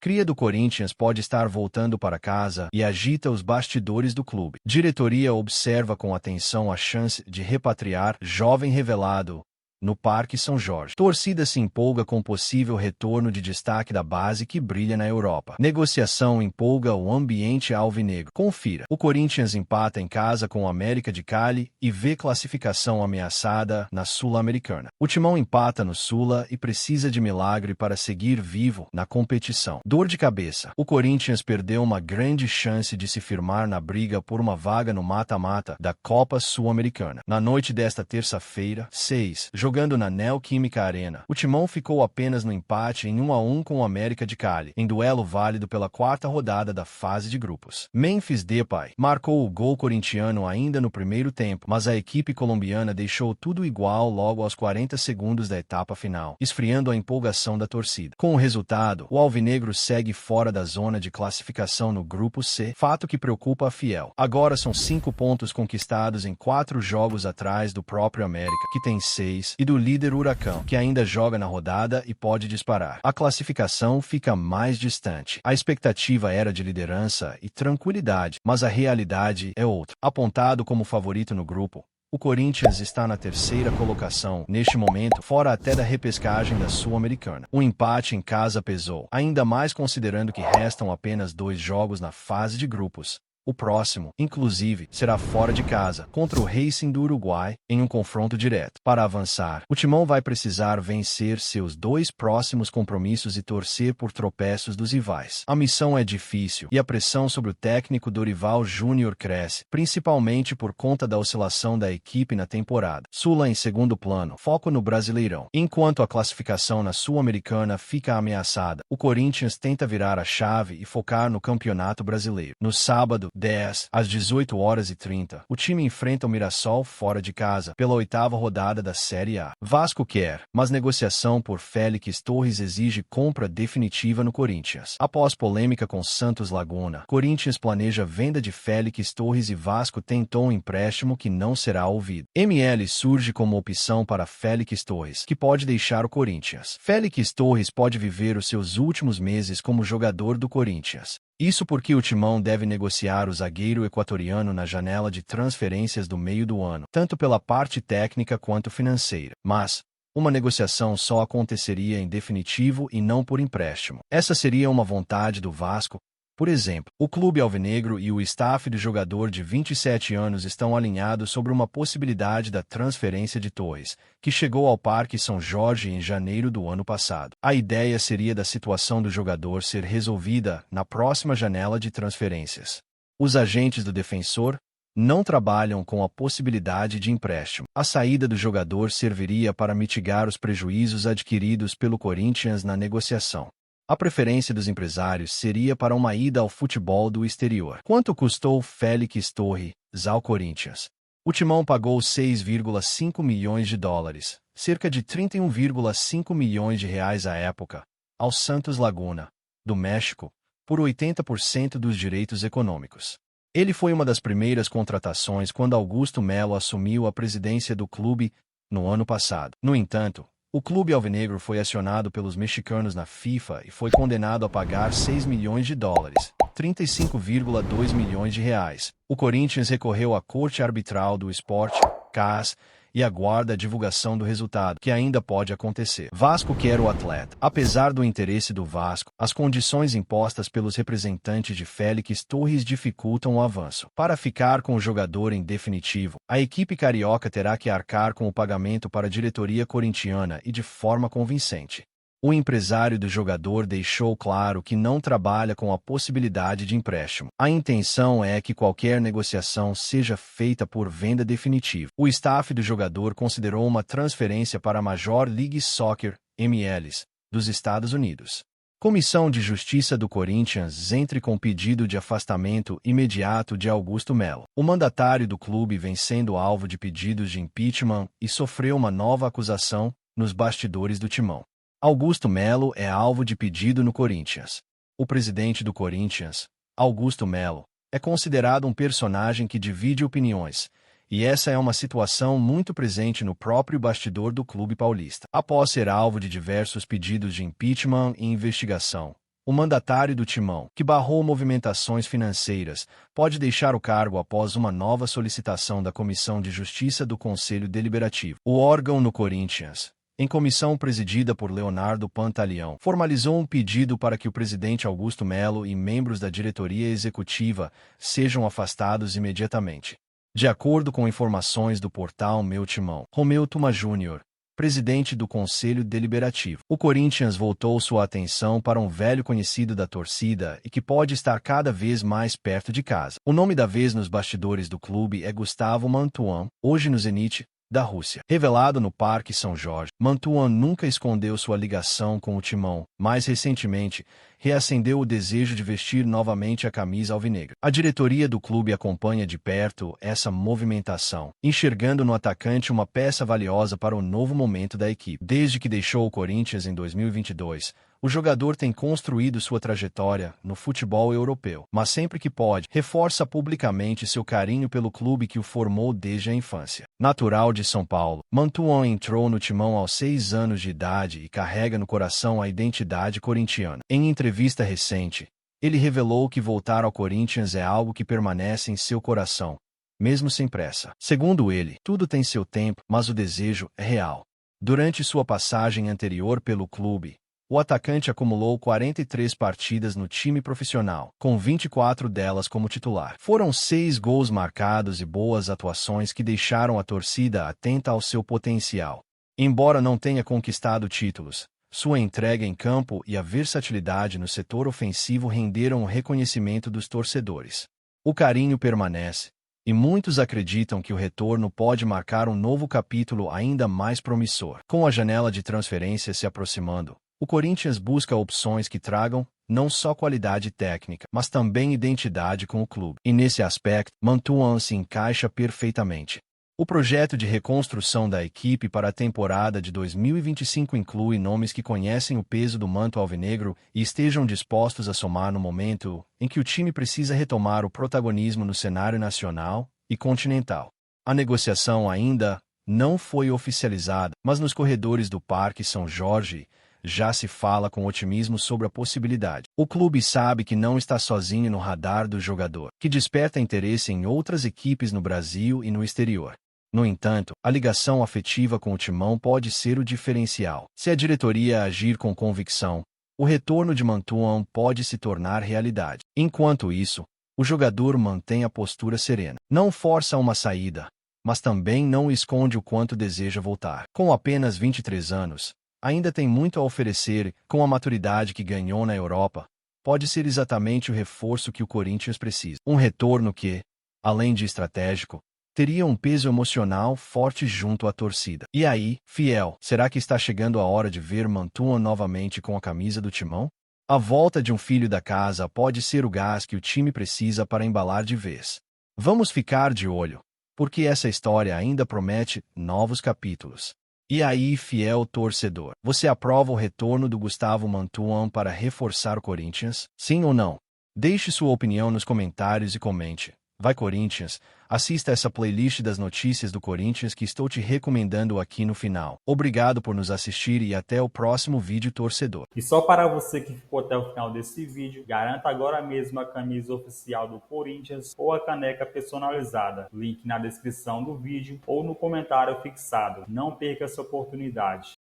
Cria do Corinthians pode estar voltando para casa e agita os bastidores do clube. Diretoria observa com atenção a chance de repatriar jovem revelado no Parque São Jorge. Torcida se empolga com possível retorno de destaque da base que brilha na Europa. Negociação empolga o ambiente alvinegro. Confira. O Corinthians empata em casa com o América de Cali e vê classificação ameaçada na Sul-Americana. O Timão empata no Sula e precisa de milagre para seguir vivo na competição. Dor de cabeça. O Corinthians perdeu uma grande chance de se firmar na briga por uma vaga no mata-mata da Copa Sul-Americana. Na noite desta terça-feira, 6, jogando na Neoquímica Arena, o Timão ficou apenas no empate em 1-1 com o América de Cali, em duelo válido pela quarta rodada da fase de grupos. Memphis Depay marcou o gol corintiano ainda no primeiro tempo, mas a equipe colombiana deixou tudo igual logo aos 40 segundos da etapa final, esfriando a empolgação da torcida. Com o resultado, o alvinegro segue fora da zona de classificação no grupo C, fato que preocupa a Fiel. Agora são 5 pontos conquistados em 4 jogos atrás do próprio América, que tem 6, e do líder Huracão, que ainda joga na rodada e pode disparar. A classificação fica mais distante. A expectativa era de liderança e tranquilidade, mas a realidade é outra. Apontado como favorito no grupo, o Corinthians está na terceira colocação, neste momento, fora até da repescagem da Sul-Americana. O empate em casa pesou, ainda mais considerando que restam apenas 2 jogos na fase de grupos. O próximo, inclusive, será fora de casa, contra o Racing do Uruguai, em um confronto direto. Para avançar, o Timão vai precisar vencer seus 2 próximos compromissos e torcer por tropeços dos rivais. A missão é difícil, e a pressão sobre o técnico Dorival Júnior cresce, principalmente por conta da oscilação da equipe na temporada. Sula em segundo plano, foco no Brasileirão. Enquanto a classificação na Sul-Americana fica ameaçada, o Corinthians tenta virar a chave e focar no Campeonato Brasileiro. No sábado, 10, às 18h30, o time enfrenta o Mirassol fora de casa, pela 8ª rodada da Série A. Vasco quer, mas negociação por Félix Torres exige compra definitiva no Corinthians. Após polêmica com Santos Laguna, Corinthians planeja venda de Félix Torres e Vasco tentou um empréstimo que não será ouvido. ML surge como opção para Félix Torres, que pode deixar o Corinthians. Félix Torres pode viver os seus últimos meses como jogador do Corinthians. Isso porque o Timão deve negociar o zagueiro equatoriano na janela de transferências do meio do ano, tanto pela parte técnica quanto financeira. Mas uma negociação só aconteceria em definitivo e não por empréstimo. Essa seria uma vontade do Vasco. Por exemplo, o clube alvinegro e o staff do jogador de 27 anos estão alinhados sobre uma possibilidade da transferência de Torres, que chegou ao Parque São Jorge em janeiro do ano passado. A ideia seria da situação do jogador ser resolvida na próxima janela de transferências. Os agentes do defensor não trabalham com a possibilidade de empréstimo. A saída do jogador serviria para mitigar os prejuízos adquiridos pelo Corinthians na negociação. A preferência dos empresários seria para uma ida ao futebol do exterior. Quanto custou Félix Torres ao Corinthians? O Timão pagou 6,5 milhões de dólares, cerca de 31,5 milhões de reais à época, ao Santos Laguna, do México, por 80% dos direitos econômicos. Ele foi uma das primeiras contratações quando Augusto Melo assumiu a presidência do clube no ano passado. No entanto, o clube alvinegro foi acionado pelos mexicanos na FIFA e foi condenado a pagar 6 milhões de dólares, 35,2 milhões de reais. O Corinthians recorreu à Corte Arbitral do Esporte, CAS, e aguarda a divulgação do resultado, que ainda pode acontecer. Vasco quer o atleta. Apesar do interesse do Vasco, as condições impostas pelos representantes de Félix Torres dificultam o avanço. Para ficar com o jogador em definitivo, a equipe carioca terá que arcar com o pagamento para a diretoria corintiana e de forma convincente. O empresário do jogador deixou claro que não trabalha com a possibilidade de empréstimo. A intenção é que qualquer negociação seja feita por venda definitiva. O staff do jogador considerou uma transferência para a Major League Soccer, MLS, dos Estados Unidos. Comissão de Justiça do Corinthians entra com pedido de afastamento imediato de Augusto Melo. O mandatário do clube vem sendo alvo de pedidos de impeachment e sofreu uma nova acusação nos bastidores do Timão. Augusto Melo é alvo de pedido no Corinthians. O presidente do Corinthians, Augusto Melo, é considerado um personagem que divide opiniões, e essa é uma situação muito presente no próprio bastidor do clube paulista. Após ser alvo de diversos pedidos de impeachment e investigação, O mandatário do Timão, que barrou movimentações financeiras, pode deixar o cargo após uma nova solicitação da Comissão de Justiça do Conselho Deliberativo. O órgão no Corinthians, em comissão presidida por Leonardo Pantaleão, formalizou um pedido para que o presidente Augusto Melo e membros da diretoria executiva sejam afastados imediatamente. De acordo com informações do portal Meu Timão, Romeu Tuma Júnior, presidente do Conselho Deliberativo, o Corinthians voltou sua atenção para um velho conhecido da torcida e que pode estar cada vez mais perto de casa. O nome da vez nos bastidores do clube é Gustavo Mantuan, hoje no Zenit da Rússia. Revelado no Parque São Jorge, Mantuan nunca escondeu sua ligação com o Timão. Mais recentemente, reacendeu o desejo de vestir novamente a camisa alvinegra. A diretoria do clube acompanha de perto essa movimentação, enxergando no atacante uma peça valiosa para o novo momento da equipe. Desde que deixou o Corinthians em 2022, o jogador tem construído sua trajetória no futebol europeu, mas sempre que pode, reforça publicamente seu carinho pelo clube que o formou desde a infância. Natural de São Paulo, Mantuan entrou no Timão aos 6 anos de idade e carrega no coração a identidade corintiana. Em entrevista recente, ele revelou que voltar ao Corinthians é algo que permanece em seu coração, mesmo sem pressa. Segundo ele, tudo tem seu tempo, mas o desejo é real. Durante sua passagem anterior pelo clube, o atacante acumulou 43 partidas no time profissional, com 24 delas como titular. Foram 6 gols marcados e boas atuações que deixaram a torcida atenta ao seu potencial. Embora não tenha conquistado títulos, sua entrega em campo e a versatilidade no setor ofensivo renderam o reconhecimento dos torcedores. O carinho permanece, e muitos acreditam que o retorno pode marcar um novo capítulo ainda mais promissor. Com a janela de transferência se aproximando, o Corinthians busca opções que tragam não só qualidade técnica, mas também identidade com o clube. E nesse aspecto, Mantuan se encaixa perfeitamente. O projeto de reconstrução da equipe para a temporada de 2025 inclui nomes que conhecem o peso do manto alvinegro e estejam dispostos a somar no momento em que o time precisa retomar o protagonismo no cenário nacional e continental. A negociação ainda não foi oficializada, mas nos corredores do Parque São Jorge já se fala com otimismo sobre a possibilidade. O clube sabe que não está sozinho no radar do jogador, que desperta interesse em outras equipes no Brasil e no exterior. No entanto, a ligação afetiva com o Timão pode ser o diferencial. Se a diretoria agir com convicção, o retorno de Mantuan pode se tornar realidade. Enquanto isso, o jogador mantém a postura serena. Não força uma saída, mas também não esconde o quanto deseja voltar. Com apenas 23 anos, ainda tem muito a oferecer. Com a maturidade que ganhou na Europa, pode ser exatamente o reforço que o Corinthians precisa. Um retorno que, além de estratégico, teria um peso emocional forte junto à torcida. E aí, fiel, será que está chegando a hora de ver Mantuan novamente com a camisa do Timão? A volta de um filho da casa pode ser o gás que o time precisa para embalar de vez. Vamos ficar de olho, porque essa história ainda promete novos capítulos. E aí, fiel torcedor, você aprova o retorno do Gustavo Mantuan para reforçar o Corinthians? Sim ou não? Deixe sua opinião nos comentários e comente. Vai Corinthians! Assista essa playlist das notícias do Corinthians que estou te recomendando aqui no final. Obrigado por nos assistir e até o próximo vídeo, torcedor. E só para você que ficou até o final desse vídeo, garanta agora mesmo a camisa oficial do Corinthians ou a caneca personalizada. Link na descrição do vídeo ou no comentário fixado. Não perca essa oportunidade.